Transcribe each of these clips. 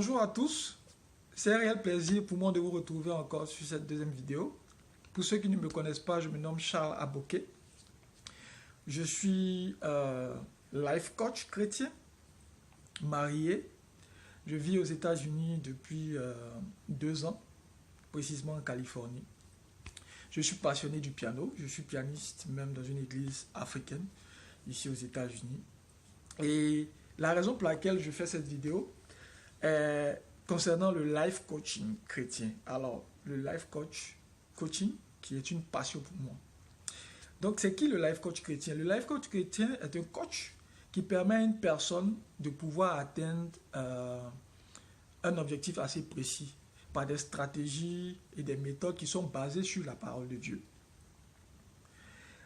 Bonjour à tous, c'est un réel plaisir pour moi de vous retrouver encore sur cette deuxième vidéo. Pour ceux qui ne me connaissent pas, je me nomme Charles Aboké. Je suis life coach chrétien, marié. Je vis aux États-Unis depuis 2 ans, précisément en Californie. Je suis passionné du piano, je suis pianiste même dans une église africaine, ici aux États-Unis. Et la raison pour laquelle je fais cette vidéo est concernant le life coaching chrétien. Alors, le life coaching, qui est une passion pour moi. Donc, c'est qui le life coach chrétien? Le life coach chrétien est un coach qui permet à une personne de pouvoir atteindre un objectif assez précis par des stratégies et des méthodes qui sont basées sur la parole de Dieu.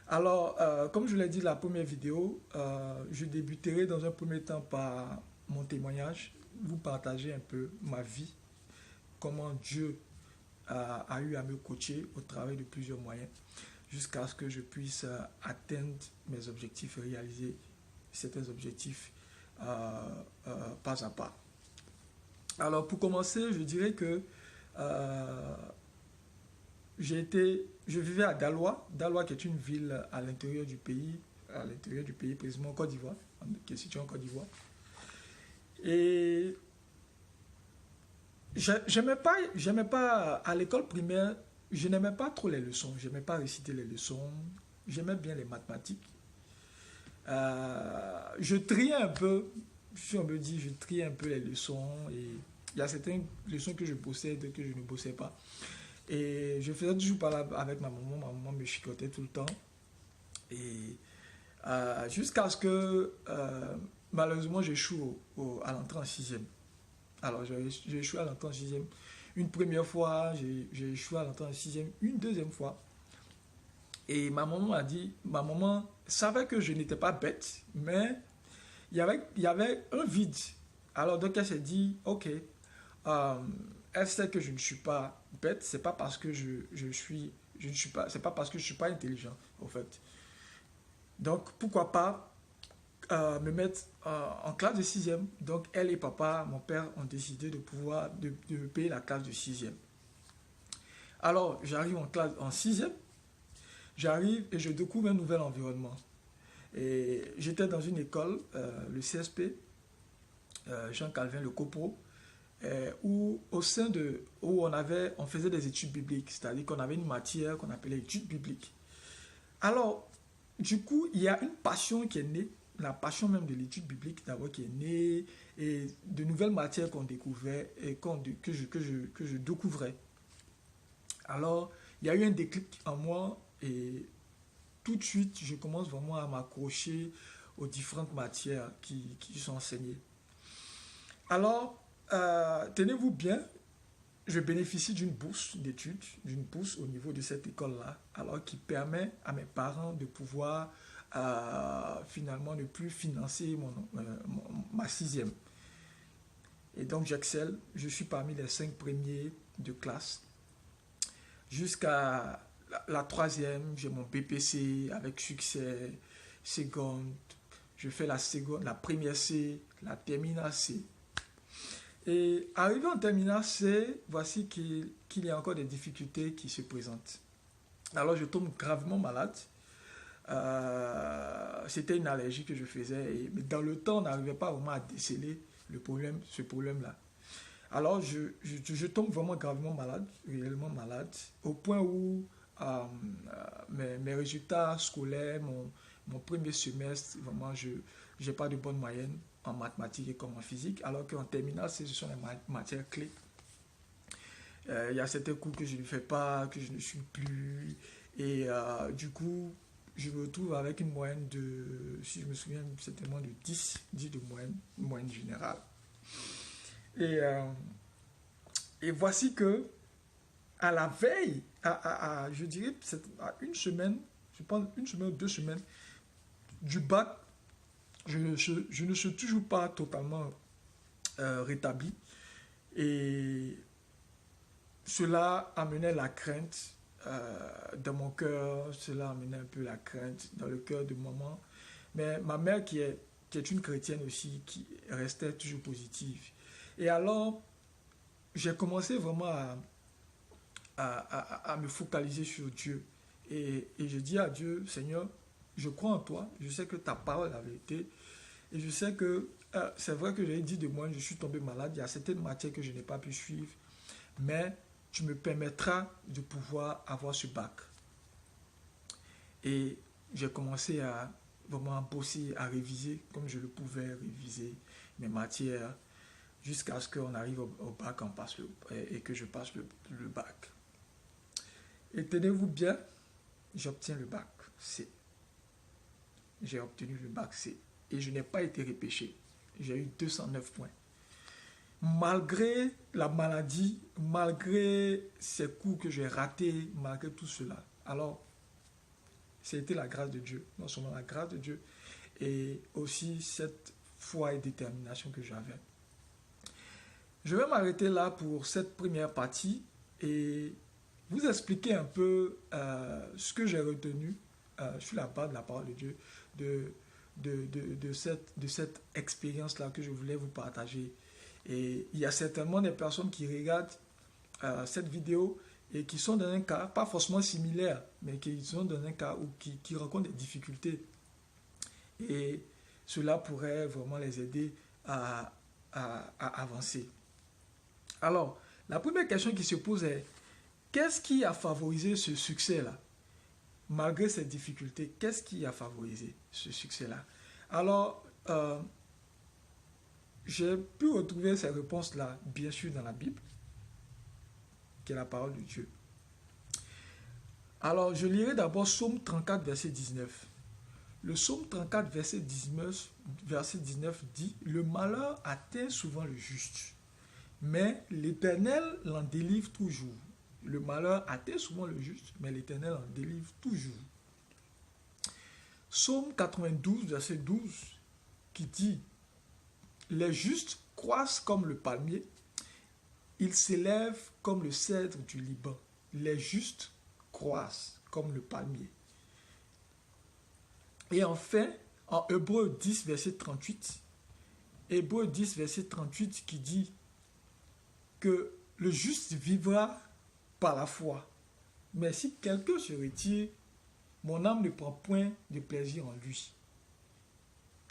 Alors, comme je l'ai dit dans la première vidéo, je débuterai dans un premier temps par mon témoignage, vous partager un peu ma vie, comment Dieu a eu à me coacher au travers de plusieurs moyens, jusqu'à ce que je puisse atteindre mes objectifs et réaliser certains objectifs pas à pas. Alors, pour commencer, je dirais que je vivais à Daloa, qui est une ville à l'intérieur du pays, précisément en Côte d'Ivoire, qui est située en Côte d'Ivoire. Et j'aimais pas à l'école primaire, je n'aimais pas trop les leçons, j'aimais pas réciter les leçons, j'aimais bien les mathématiques. Je triais un peu, si on me dit, je triais un peu les leçons, et il y a certaines leçons que je bossais, d'autres que je ne bossais pas. Et je faisais toujours parler avec ma maman me chicotait tout le temps. Et jusqu'à ce que malheureusement j'échoue à l'entrée en sixième. Alors j'ai échoué à l'entrée en sixième une première fois, j'ai échoué à l'entrée en sixième une deuxième fois. Et ma maman savait que je n'étais pas bête, mais il y avait un vide. Alors donc elle s'est dit, ok, elle sait que je ne suis pas bête, c'est pas parce que c'est pas parce que je suis pas intelligent, au fait. Donc pourquoi pas me mettre en classe de sixième. Donc elle et papa, mon père, ont décidé de me payer la classe de sixième. Alors j'arrive en sixième, j'arrive et je découvre un nouvel environnement. Et j'étais dans une école, le CSP, Jean-Calvin Le Copro, où on faisait des études bibliques, c'est-à-dire qu'on avait une matière qu'on appelait études bibliques. Alors, du coup, il y a une passion qui est née, la passion même de l'étude biblique d'abord qui est née, et de nouvelles matières qu'on découvrait et que je découvrais. Alors, il y a eu un déclic en moi et tout de suite, je commence vraiment à m'accrocher aux différentes matières qui sont enseignées. Alors, tenez-vous bien, je bénéficie d'une bourse d'études, d'une bourse au niveau de cette école-là, alors qui permet à mes parents de pouvoir finalement ne plus financer ma sixième. Et donc j'excelle, je suis parmi les 5 premiers de classe. Jusqu'à la troisième, j'ai mon BPC avec succès, seconde, je fais la première C, la terminale C. Et arrivé en terminale C, voici qu'il y a encore des difficultés qui se présentent. Alors je tombe gravement malade. C'était une allergie que je faisais. Mais dans le temps, on n'arrivait pas vraiment à déceler ce problème-là. Alors je tombe vraiment gravement malade, réellement malade, au point où mes résultats scolaires, mon premier semestre, vraiment, je n'ai pas de bonne moyenne en mathématiques et comme en physique, alors qu'en terminale, ce sont les matières clés. Il y a certains cours que je ne fais pas, que je ne suis plus, et du coup, je me retrouve avec une moyenne de, si je me souviens, certainement de 10 de moyenne générale. Et voici que, à la veille, je dirais, à une semaine, je pense une semaine ou 2 semaines du bac, je ne suis toujours pas totalement rétabli. Et cela amenait la crainte dans mon cœur, cela amenait un peu la crainte dans le cœur de maman. Mais ma mère qui est une chrétienne aussi, qui restait toujours positive. Et alors, j'ai commencé vraiment à me focaliser sur Dieu. Et je dis à Dieu, Seigneur, je crois en toi, je sais que ta parole est la vérité. Et je sais que c'est vrai que j'ai dit de moi, je suis tombé malade, il y a certaines matières que je n'ai pas pu suivre, mais tu me permettras de pouvoir avoir ce bac. Et j'ai commencé à vraiment bosser, à réviser comme je le pouvais, réviser mes matières jusqu'à ce qu'on arrive au bac et que je passe le bac. Et tenez-vous bien, j'obtiens le bac C. J'ai obtenu le bac C et je n'ai pas été repêché. J'ai eu 209 points. Malgré la maladie, malgré ces cours que j'ai ratés, malgré tout cela. Alors, c'était la grâce de Dieu. Non seulement la grâce de Dieu, et aussi cette foi et détermination que j'avais. Je vais m'arrêter là pour cette première partie et vous expliquer un peu ce que j'ai retenu sur la base de la parole de Dieu, de cette expérience-là que je voulais vous partager. Et il y a certainement des personnes qui regardent cette vidéo et qui sont dans un cas, pas forcément similaire, mais qui sont dans un cas où qui rencontrent des difficultés. Et cela pourrait vraiment les aider à avancer. Alors, la première question qui se pose est, qu'est-ce qui a favorisé ce succès-là? Malgré ces difficultés, qu'est-ce qui a favorisé ce succès-là? Alors, j'ai pu retrouver ces réponses-là, bien sûr, dans la Bible, qui est la parole de Dieu. Alors, je lirai d'abord Psaume 34, verset 19. Le Psaume 34, verset 19 dit « Le malheur atteint souvent le juste, mais l'Éternel l'en délivre toujours. » Le malheur atteint souvent le juste, mais l'Éternel en délivre toujours. Psaume 92, verset 12, qui dit « Les justes croissent comme le palmier, ils s'élèvent comme le cèdre du Liban. » Les justes croissent comme le palmier. Et enfin, en Hébreux 10, verset 38, Hébreux 10, verset 38 qui dit que le juste vivra par la foi. Mais si quelqu'un se retire, mon âme ne prend point de plaisir en lui.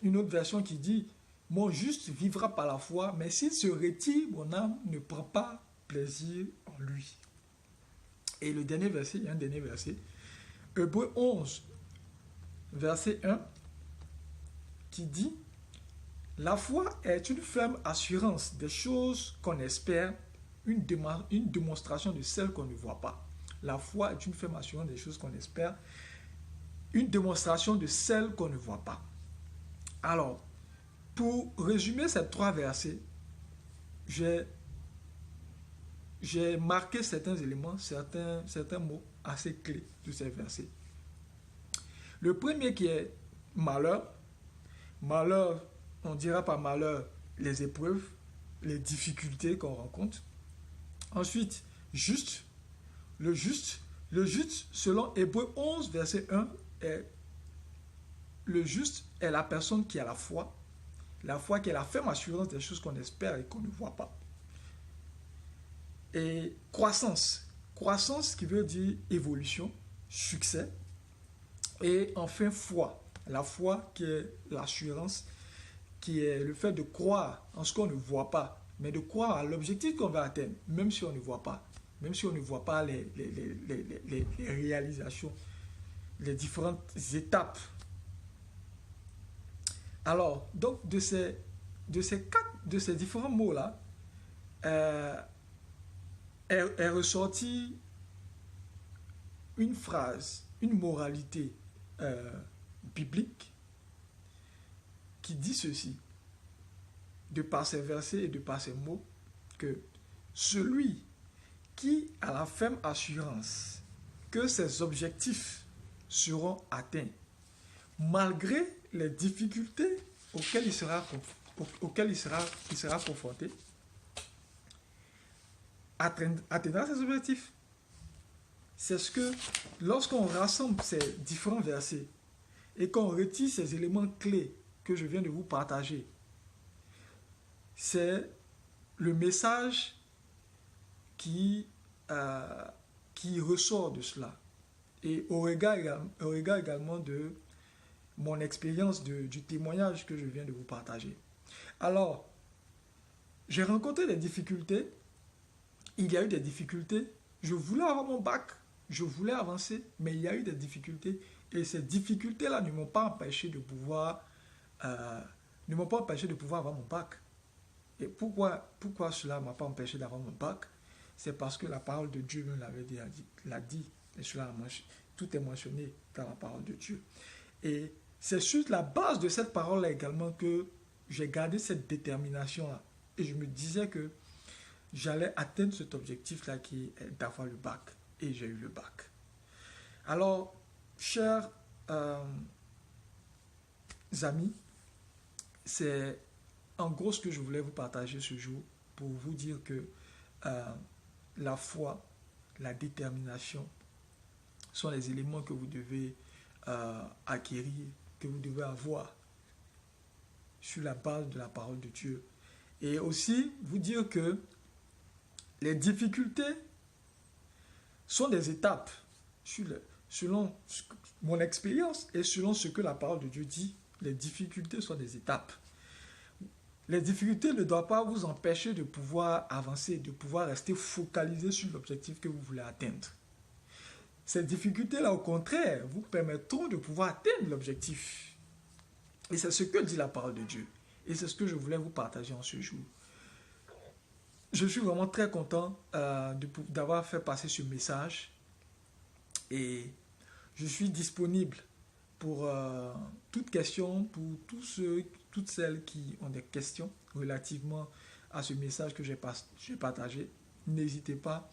Une autre version qui dit, mon juste vivra par la foi, mais s'il se retire, mon âme ne prend pas plaisir en lui. Et le dernier verset, il y a un dernier verset, Hébreux 11, verset 1, qui dit, la foi est une ferme assurance des choses qu'on espère, une démonstration de celles qu'on ne voit pas. La foi est une ferme assurance des choses qu'on espère, une démonstration de celles qu'on ne voit pas. Alors, pour résumer ces trois versets, j'ai marqué certains éléments, certains mots assez clés de ces versets. Le premier qui est malheur. Malheur, on dira par malheur les épreuves, les difficultés qu'on rencontre. Ensuite, juste. Le juste, selon Hébreux 11, verset 1, le juste est la personne qui a la foi. La foi qui est la ferme assurance des choses qu'on espère et qu'on ne voit pas. Et croissance. Croissance qui veut dire évolution, succès. Et enfin, foi. La foi qui est l'assurance, qui est le fait de croire en ce qu'on ne voit pas, mais de croire à l'objectif qu'on va atteindre, même si on ne voit pas. Même si on ne voit pas les réalisations, les différentes étapes. Alors, donc, de ces différents mots-là, est ressortie une phrase, une moralité biblique qui dit ceci, de par ces versets et de par ces mots, que celui qui a la ferme assurance que ses objectifs seront atteints, malgré les difficultés auxquelles il sera confronté, atteindra ses objectifs. C'est ce que, lorsqu'on rassemble ces différents versets et qu'on retire ces éléments clés que je viens de vous partager, c'est le message qui ressort de cela. Et au regard également de mon expérience du témoignage que je viens de vous partager. Alors, j'ai rencontré des difficultés. Il y a eu des difficultés. Je voulais avoir mon bac. Je voulais avancer, mais il y a eu des difficultés. Et ces difficultés-là ne m'ont pas empêché de pouvoir avoir mon bac. Et pourquoi cela ne m'a pas empêché d'avoir mon bac? C'est parce que la parole de Dieu me l'a dit. Et cela, tout est mentionné dans la parole de Dieu. Et c'est sur la base de cette parole-là également que j'ai gardé cette détermination-là. Et je me disais que j'allais atteindre cet objectif-là qui est d'avoir le bac. Et j'ai eu le bac. Alors, chers amis, c'est en gros ce que je voulais vous partager ce jour pour vous dire que la foi, la détermination sont les éléments que vous devez acquérir, que vous devez avoir sur la base de la parole de Dieu. Et aussi vous dire que les difficultés sont des étapes. Selon mon expérience et selon ce que la parole de Dieu dit, les difficultés sont des étapes. Les difficultés ne doivent pas vous empêcher de pouvoir avancer, de pouvoir rester focalisé sur l'objectif que vous voulez atteindre. Ces difficultés-là, au contraire, vous permettront de pouvoir atteindre l'objectif. Et c'est ce que dit la parole de Dieu. Et c'est ce que je voulais vous partager en ce jour. Je suis vraiment très content d'avoir fait passer ce message. Et je suis disponible pour toute question, pour toutes celles qui ont des questions relativement à ce message que j'ai partagé. N'hésitez pas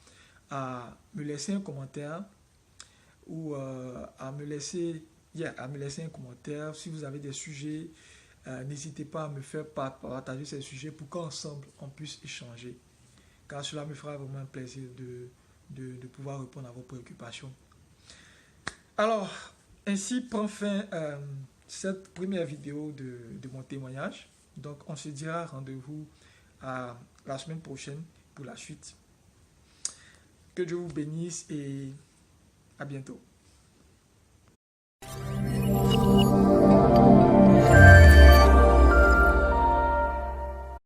à me laisser un commentaire ou à me laisser un commentaire. Si vous avez des sujets, n'hésitez pas à me faire partager ces sujets pour qu'ensemble on puisse échanger. Car cela me fera vraiment un plaisir de pouvoir répondre à vos préoccupations. Alors, ainsi prend fin cette première vidéo de mon témoignage. Donc, on se dira rendez-vous à la semaine prochaine pour la suite. Que Dieu vous bénisse et à bientôt.